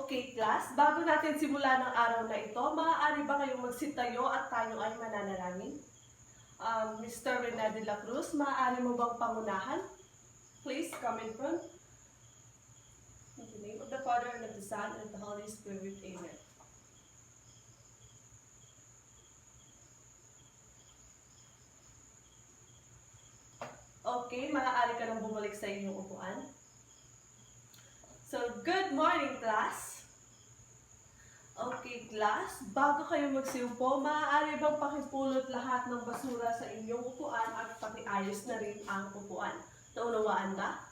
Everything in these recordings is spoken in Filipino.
Okay, class, bago natin simulan ang araw na ito, maaari ba kayong magsitayo at tayo ay mananalangin? Mr. Rene de la Cruz, maaari mo bang pangunahan? Please come in front. In the name of the Father, and of the Son, and of the Holy Spirit. Amen. Okay, maaari ka nang bumalik sa inyong upuan. So, good morning, class. Okay, class, bago kayo magsiupo, maaari bang pakipulot lahat ng basura sa inyong upuan at pakiayos na rin ang upuan? Naunawaan ba?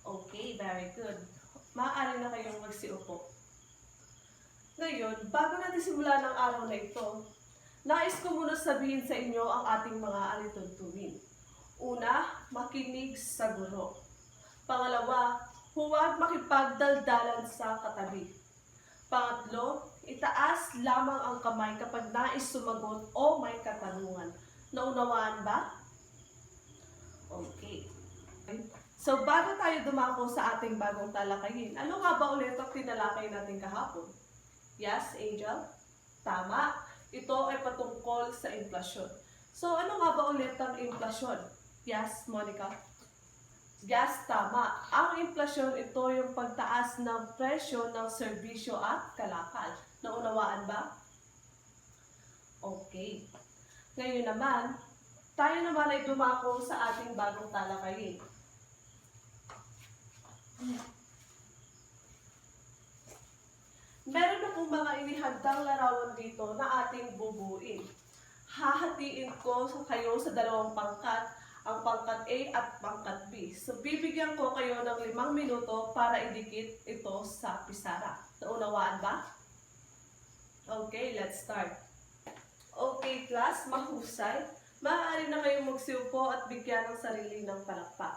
Okay, very good. Maaari na kayong magsiupo. Ngayon, bago natin simulan ang araw na ito, nais ko muna sabihin sa inyo ang ating mga alituntunin. Una, makinig sa guro. Pangalawa, huwag makipagdaldalan sa katabi. Pangatlo, itaas lamang ang kamay kapag nais sumagot o may katanungan. Naunawaan ba? Okay. So, bago tayo dumako sa ating bagong talakayin, ano nga ba ulit ang tinalakay natin kahapon? Yes, Angel? Tama. Ito ay patungkol sa inflasyon. So, ano nga ba ulit ang inflasyon? Yes, Monica? Yes, tama. Ang inflasyon, ito yung pagtaas ng presyo ng serbisyo at kalakal. Naunawaan ba? Okay. Ngayon naman, tayo naman ay dumako sa ating bagong talakayin. Meron na pong mga inihandang larawan dito na ating bubuin. Hahatiin ko kayo sa dalawang pangkat, ang pangkat A at pangkat B. So, bibigyan ko kayo ng 5 minuto para idikit ito sa pisara. Naunawaan ba? Okay, let's start. Okay, class, mahusay. Maaari na kayong magsiupo at bigyan ng sarili ng palakpak.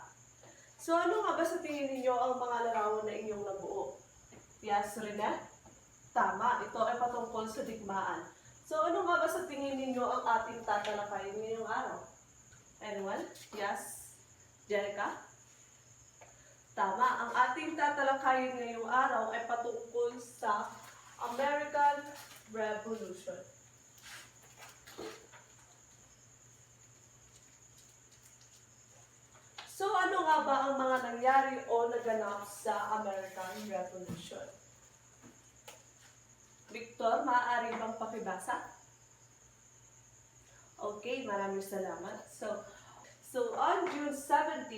So, ano nga ba sa tingin ninyo ang mga larawan na inyong nabuo? Yes, Rene? Tama, ito ay patungkol sa digmaan. So, ano nga ba sa tingin ninyo ang ating tatalakayin ngayong araw? Anyone? Yes? Jerica? Tama. Ang ating tatalakayin ngayong araw ay patungkol sa American Revolution. So, ano nga ba ang mga nangyari o naganap sa American Revolution? Victor, maaari bang pakibasa? Okay, maraming salamat. So on June 17,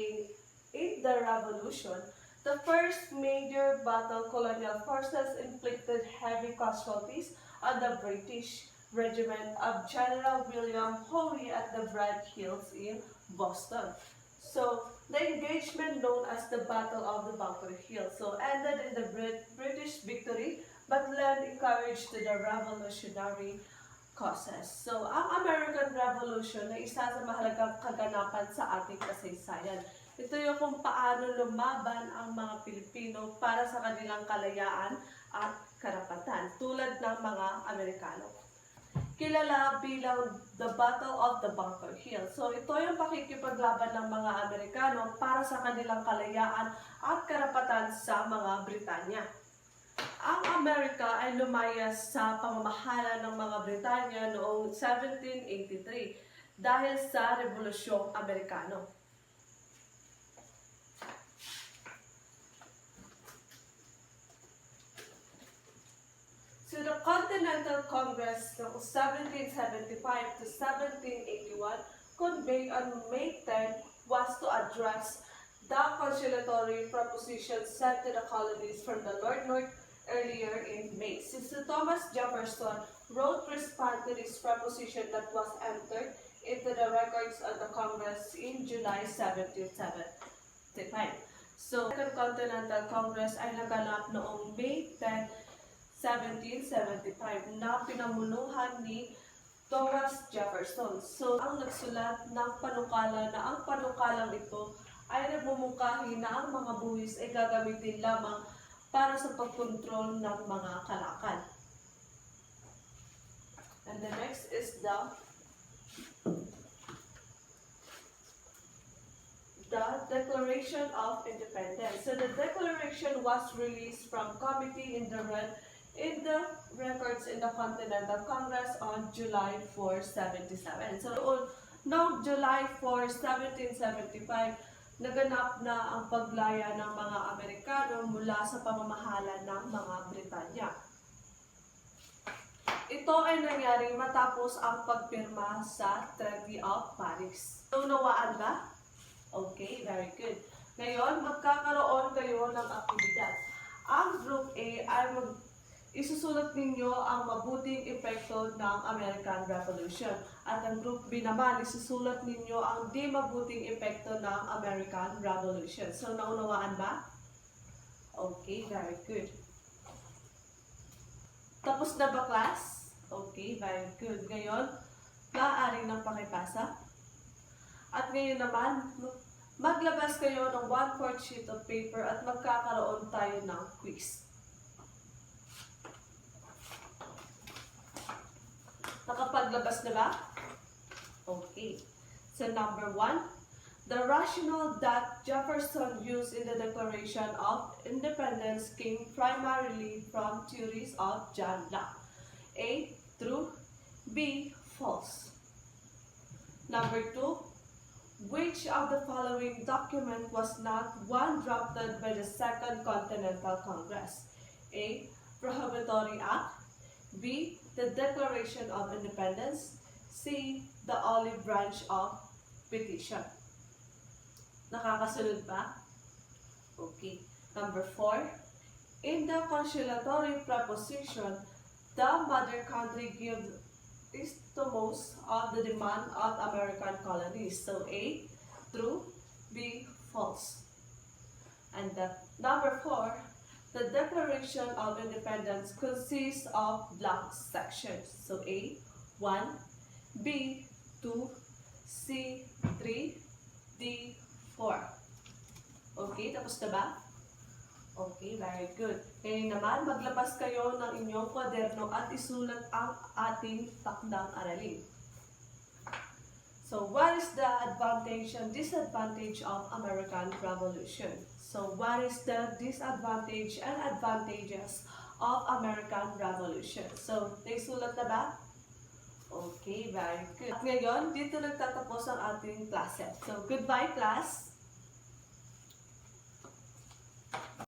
in the Revolution, the first major battle, colonial forces inflicted heavy casualties on the British regiment of General William Howe at the Brad Hills in Boston. So the engagement, known as the Battle of the Bunker Hill, ended in the British victory, but lent encourage to the revolutionary causes. So, ang American Revolution ay isa sa mahalagang kaganapan sa ating kasaysayan. Ito yung kung paano lumaban ang mga Pilipino para sa kanilang kalayaan at karapatan, tulad ng mga Amerikano. Kilala bilang the Battle of the Bunker Hill. So, ito yung pakikipaglaban ng mga Amerikano para sa kanilang kalayaan at karapatan sa mga Britanya. Ang Amerika ay lumayas sa pamamahala ng mga Britanya noong 1783 dahil sa Rebolusyong Amerikano. So the Continental Congress noong 1775 to 1781 convened on May 10 was to address the conciliatory proposition sent to the colonies from the North earlier in May. Since Thomas Jefferson wrote response to this proposition that was entered into the records of the Congress in July 1775. So, the Second Continental Congress ay naganap noong May 10, 1775 na pinamunuhan ni Thomas Jefferson. So, ang nagsulat ng panukala na ang panukalang ito ay nagmumungkahi na ang mga buwis ay gagamitin lamang para sa pagkontrol ng mga kalakal. And the next is the the Declaration of Independence. So the declaration was released from Committee in the records in the Continental Congress on July 4, 77. So noong July 4, 1775, naganap na ang paglaya ng mga Amerikano mula sa pamamahala ng mga Britanya. Ito ay nangyari matapos ang pagpirma sa Treaty of Paris. Naunawaan ba? Okay, very good. Ngayon, magkakaroon kayo ng aktibidad. Ang Group A ay isusulat ninyo ang mabuting epekto ng American Revolution. At ang Group B naman, isusulat ninyo ang di mabuting epekto ng American Revolution. So, naunawaan ba? Okay, very good. Tapos na ba, class? Okay, very good. Ngayon, maaari nang pakipasa. At ngayon naman, maglabas kayo ng 1/4 sheet of paper at magkakaroon tayo ng quiz. Nakapaglabas na ba? Okay. So, number 1, the rationale that Jefferson used in the Declaration of Independence came primarily from theories of John Locke. A, true. B, false. Number 2, which of the following document was not one drafted by the Second Continental Congress? A, Prohibitory Act. B, the Declaration of Independence. C, the Olive Branch of Petition. Nakakasunod ba? Okay. Number 4, in the conciliatory proposition, the mother country gives to most of the demand of American colonies. So A, true. B, false. And number 4, the Declaration of Independence consists of blank sections. So A, 1, B, 2, C, 3, D, 4. Okay, tapos na ba? Okay, very good. Ngayon naman, maglabas kayo ng inyong kwaderno at isulat ang ating takdang aralin. So, what is the advantage and disadvantage of American Revolution? So, what is the disadvantage and advantages of American Revolution? So, naisulat na ba? Okay, very good. At ngayon, dito nagtatapos ang ating klase. So, goodbye class!